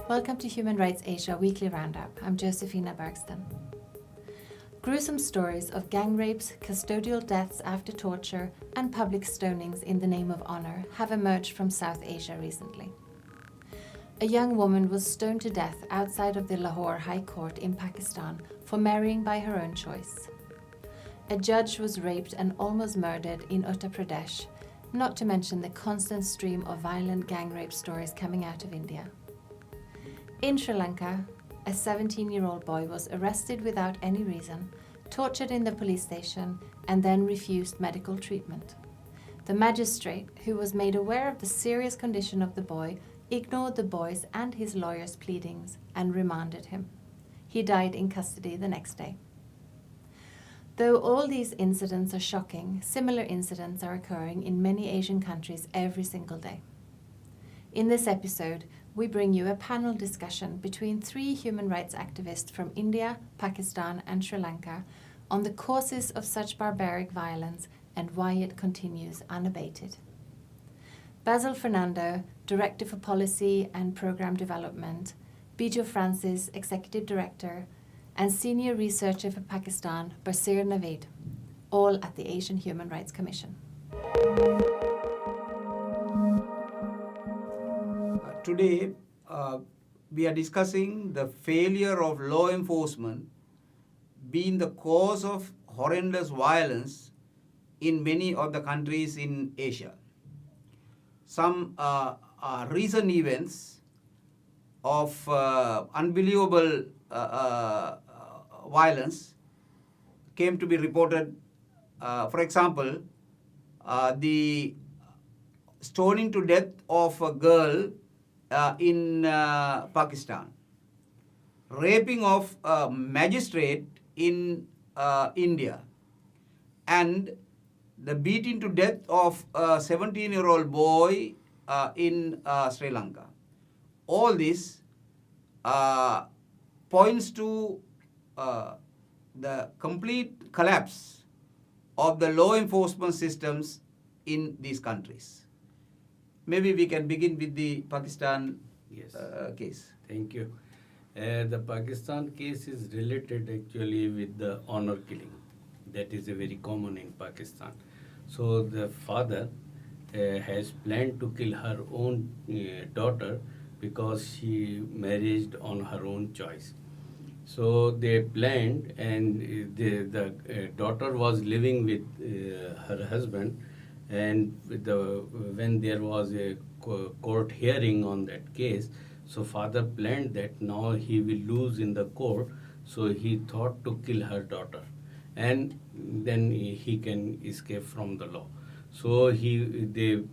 Welcome to Human Rights Asia Weekly Roundup. I'm Josephina Bergsten. Gruesome stories of gang rapes, custodial deaths after torture, and public stonings in the name of honor have emerged from South Asia recently. A young woman was stoned to death outside of the Lahore High Court in Pakistan for marrying by her own choice. A judge was raped and almost murdered in Uttar Pradesh, not to mention the constant stream of violent gang rape stories coming out of India. In Sri Lanka, a 17-year-old boy was arrested without any reason, tortured in the police station, and then refused medical treatment. The magistrate, who was made aware of the serious condition of the boy, ignored the boy's and his lawyer's pleadings and remanded him. He died in custody the next day. Though all these incidents are shocking, similar incidents are occurring in many Asian countries every single day. In this episode, we bring you a panel discussion between 3 human rights activists from India, Pakistan, and Sri Lanka on the causes of such barbaric violence and why it continues unabated. Basil Fernando, Director for Policy and Program Development, Bijo Francis, Executive Director, and Senior Researcher for Pakistan, BaseerNaweed, all at the Asian Human Rights Commission. Today, we are discussing the failure of law enforcement being the cause of horrendous violence in many of the countries in Asia. Some recent events of unbelievable violence came to be reported. For example, the stoning to death of a girl in Pakistan, raping of a magistrate in India, and the beating to death of a 17-year-old boy in Sri Lanka. All this points to the complete collapse of the law enforcement systems in these countries. Maybe we can begin with the Pakistan case. Thank you. The Pakistan case is related actually with the honor killing. That is a very common in Pakistan. So the father has planned to kill her own daughter because she married on her own choice. So they planned, and the daughter was living with her husband, and when there was a court hearing on that case, so father planned that now he will lose in the court, so he thought to kill her daughter, and then he can escape from the law. So they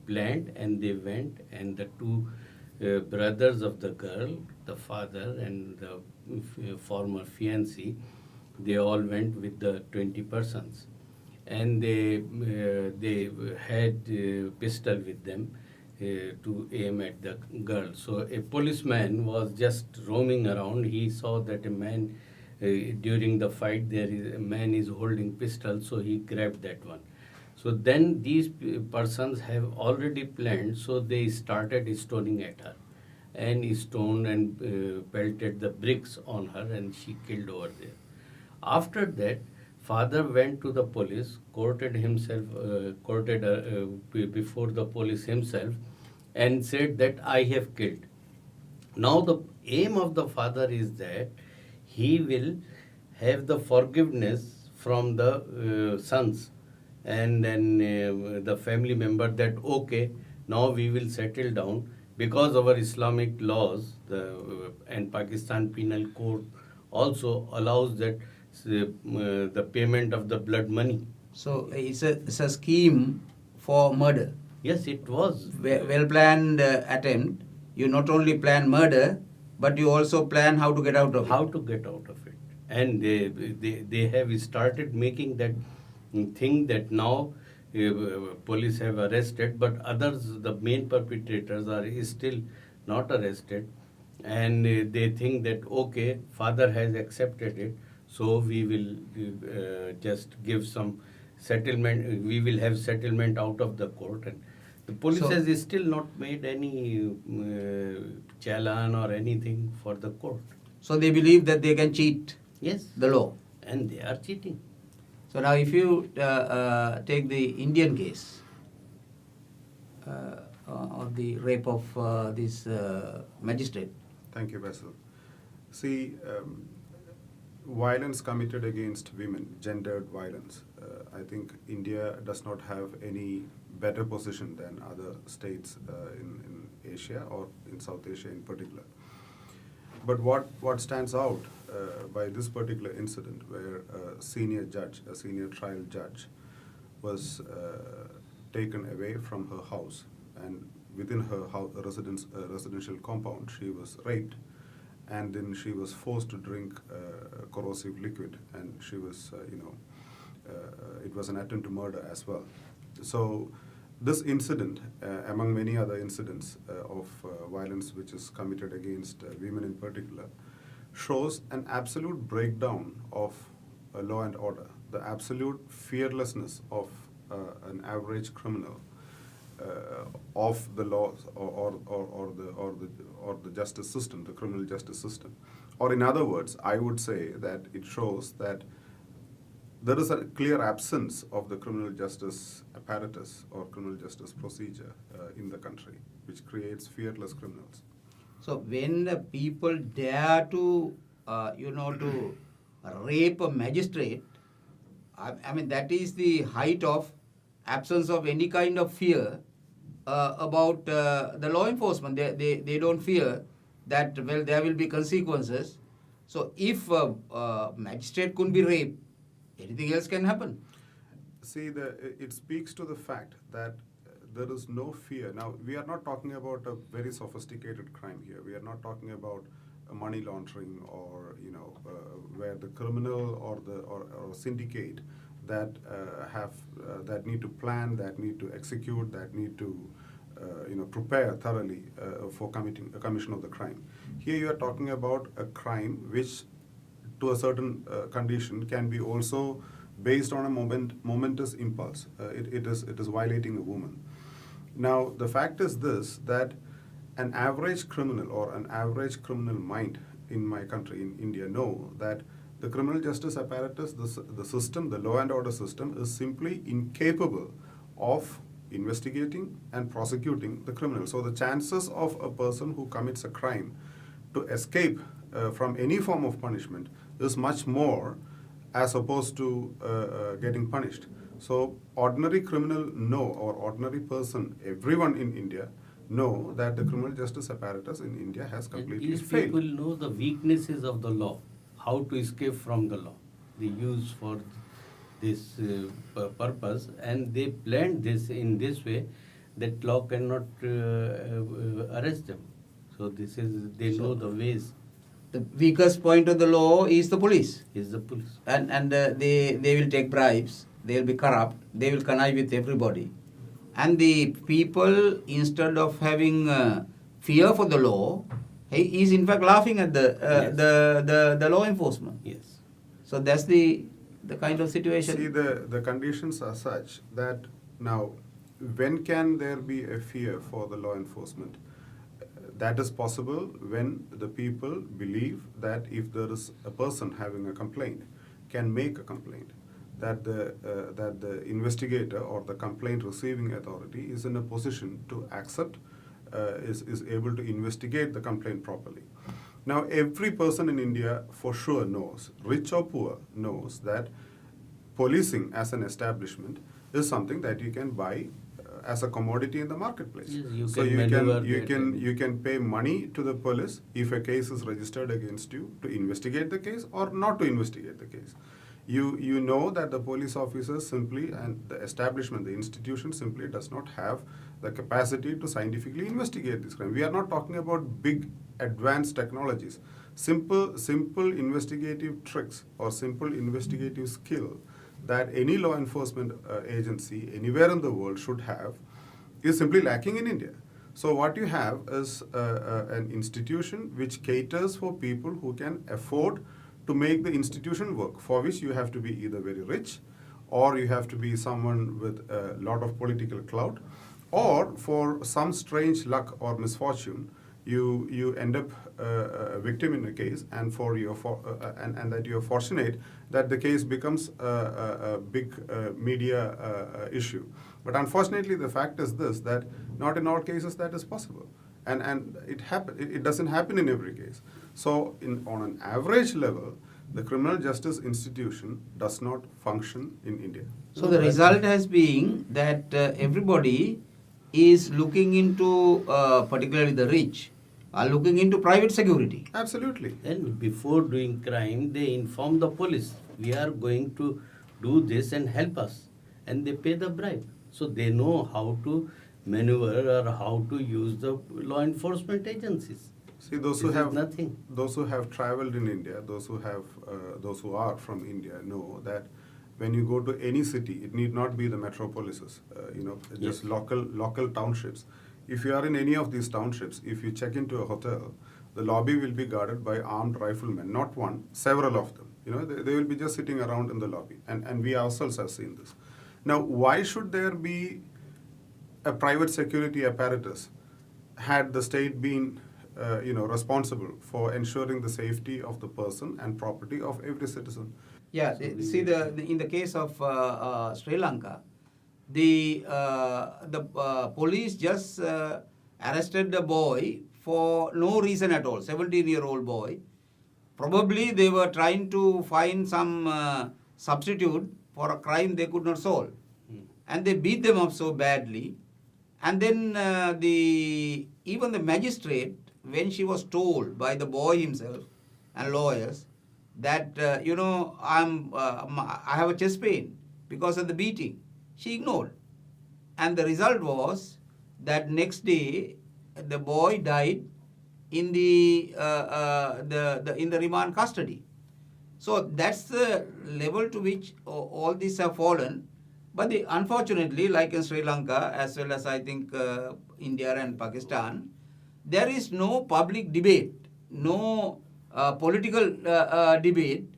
planned, and they went, and the 2 brothers of the girl, the father and the former fiancé, they all went with the 20 persons. And they had a pistol with them to aim at the girl. So a policeman was just roaming around. He saw that a man, during the fight, a man is holding pistol, so he grabbed that one. So then these persons have already planned, so they started stoning at her, and stoned and pelted the bricks on her, and she killed over there. After that, father went to the police, courted before the police himself, and said that I have killed. Now the aim of the father is that he will have the forgiveness from the sons, and then the family member, that okay, now we will settle down, because our Islamic laws and Pakistan Penal Code also allows that the payment of the blood money. So it's a scheme for murder. Yes, it was. Well-planned attempt. You not only plan murder, but you also plan how to get out of it. How to get out of it. And they have started making that thing that now police have arrested, but others, the main perpetrators, are still not arrested. And they think that, okay, father has accepted it, so we will just give some settlement, we will have settlement out of the court, and The police So- has still not made any challan or anything for the court. So they believe that they can cheat Yes. the law. And they are cheating. So now if you take the Indian case of the rape of this magistrate. Thank you, Basil. See, violence committed against women, gendered violence, I think India does not have any better position than other states in Asia or in South Asia in particular. But what stands out by this particular incident where a senior trial judge was taken away from her house, and within her house, residential compound, she was raped, and then she was forced to drink corrosive liquid, and she was, it was an attempt to murder as well. So this incident, among many other incidents of violence which is committed against women in particular, shows an absolute breakdown of law and order, the absolute fearlessness of an average criminal of the laws or the justice system, the criminal justice system. Or in other words, I would say that it shows that there is a clear absence of the criminal justice apparatus or criminal justice procedure in the country, which creates fearless criminals. So when the people dare to, to rape a magistrate, I mean that is the height of absence of any kind of fear about the law enforcement. They don't fear that, well, there will be consequences. So if a magistrate couldn't be raped, anything else can happen. See, it speaks to the fact that there is no fear. Now, we are not talking about a very sophisticated crime here. We are not talking about money laundering or, where the criminal or syndicate that that need to plan, that need to execute, that need to prepare thoroughly for commission of the crime. Here you are talking about a crime which, to a certain condition, can be also based on a momentous impulse. It is violating a woman. Now, the fact is this, that an average criminal or an average criminal mind in my country, in India, know that the criminal justice apparatus, the system, the law and order system, is simply incapable of investigating and prosecuting the criminal. So the chances of a person who commits a crime to escape from any form of punishment is much more as opposed to getting punished. So ordinary criminal know, or ordinary person, everyone in India know that the criminal justice apparatus in India has completely These failed. people know the weaknesses of the law, how to escape from the law. They use for this purpose, and they planned this in this way that law cannot arrest them. So this is, they know the ways. The weakest point of the law is the police. Is the police. And they will take bribes, they will be corrupt, they will connive with everybody. And the people, instead of having fear for the law, he is in fact laughing at the law enforcement. Yes. So that's the kind of situation. See, the conditions are such that now, when can there be a fear for the law enforcement? That is possible when the people believe that if there is a person having a complaint, can make a complaint, that the investigator or the complaint receiving authority is in a position to accept, is able to investigate the complaint properly. Now, every person in India for sure knows, rich or poor, knows that policing as an establishment is something that you can buy as a commodity in the marketplace. Yes, So you can pay money to the police if a case is registered against you to investigate the case or not to investigate the case. You know that the police officer simply, and the establishment, the institution simply does not have the capacity to scientifically investigate this crime. We are not talking about big advanced technologies. Simple investigative tricks or simple investigative skill that any law enforcement agency anywhere in the world should have is simply lacking in India. So what you have is an institution which caters for people who can afford to make the institution work, for which you have to be either very rich, or you have to be someone with a lot of political clout, or for some strange luck or misfortune, you end up a victim in a case, and and that you're fortunate that the case becomes a big media issue. But unfortunately, the fact is this, that not in all cases that is possible, and it doesn't happen in every case. So on an average level, the criminal justice institution does not function in India. So the result has been that everybody is looking into, particularly the rich, are looking into private security. Absolutely. And before doing crime, they inform the police, we are going to do this and help us. And they pay the bribe. So they know how to maneuver or how to use the law enforcement agencies. See, those This who is have nothing. those who have traveled in India, those who are from India know that when you go to any city, it need not be the metropolises, just Yes. local townships. If you are in any of these townships, if you check into a hotel, the lobby will be guarded by armed riflemen, not one, several of them. They will be just sitting around in the lobby, and we ourselves have seen this. Now, why should there be a private security apparatus had the state been responsible for ensuring the safety of the person and property of every citizen? Yeah, see in the case of Sri Lanka, the police just arrested the boy for no reason at all, 17-year-old boy. Probably they were trying to find some substitute for a crime they could not solve. And they beat them up so badly. And then even the magistrate, when she was told by the boy himself and lawyers that, I have a chest pain because of the beating, she ignored. And the result was that next day, the boy died in the remand custody. So that's the level to which all these have fallen. But unfortunately, like in Sri Lanka, as well as I think India and Pakistan, there is no public debate, no political debate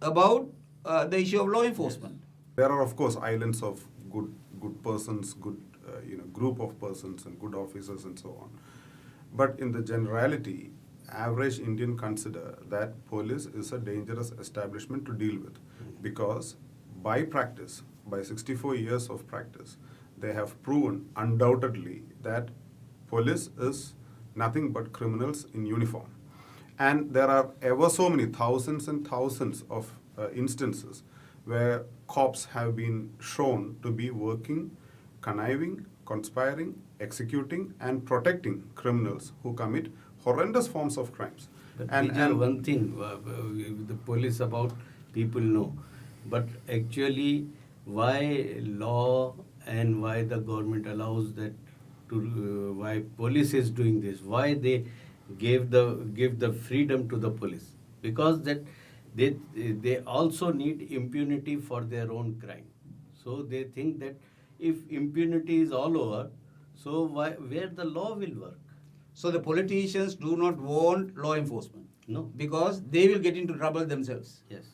about the issue of law enforcement. There are, of course, islands of good persons, good group of persons and good officers and so on. But in the generality, average Indian consider that police is a dangerous establishment to deal with, because by practice, by 64 years of practice, they have proven undoubtedly that police is nothing but criminals in uniform. And there are ever so many thousands and thousands of instances where cops have been shown to be working, conniving, conspiring, executing, and protecting criminals who commit horrendous forms of crimes. But And one thing, the police about people know. But actually, why law and why the government allows that to, why police is doing this, why they give the freedom to the police? Because that they also need impunity for their own crime. So they think that if impunity is all over, so where the law will work? So the politicians do not want law enforcement. No. Because they will get into trouble themselves. Yes.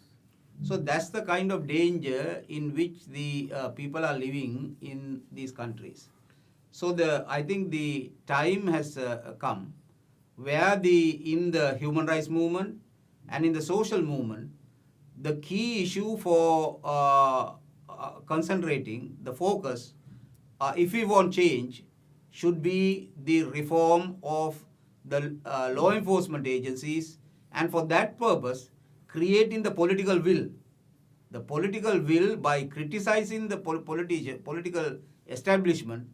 So that's the kind of danger in which the people are living in these countries. So I think the time has come where in the human rights movement and in the social movement, the key issue for concentrating, the focus, if we want change, should be the reform of the law enforcement agencies, and for that purpose, creating the political will. The political will by criticizing the political establishment,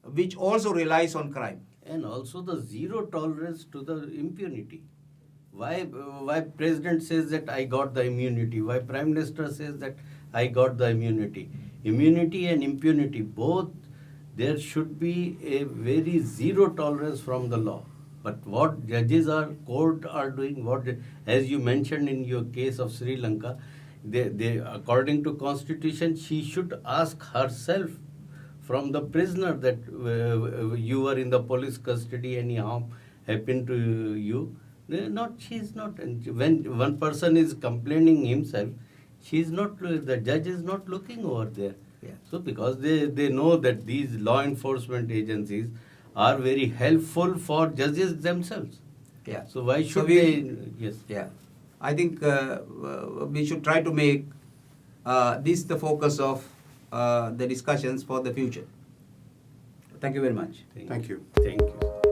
which also relies on crime. And also the zero tolerance to the impunity. Why President says that I got the immunity? Why Prime Minister says that I got the immunity? Immunity and impunity, both, there should be a very zero tolerance from the law. But what judges court are doing, as you mentioned in your case of Sri Lanka, they according to constitution, she should ask herself from the prisoner that you were in the police custody, any harm happened to you. She's not. When one person is complaining himself, the judge is not looking over there. Yeah. So because they know that these law enforcement agencies are very helpful for judges themselves. Yeah. So why So should we- they? Yes. Yeah, I think we should try to make this the focus of the discussions for the future. Thank you very much. Thank you. Thank you.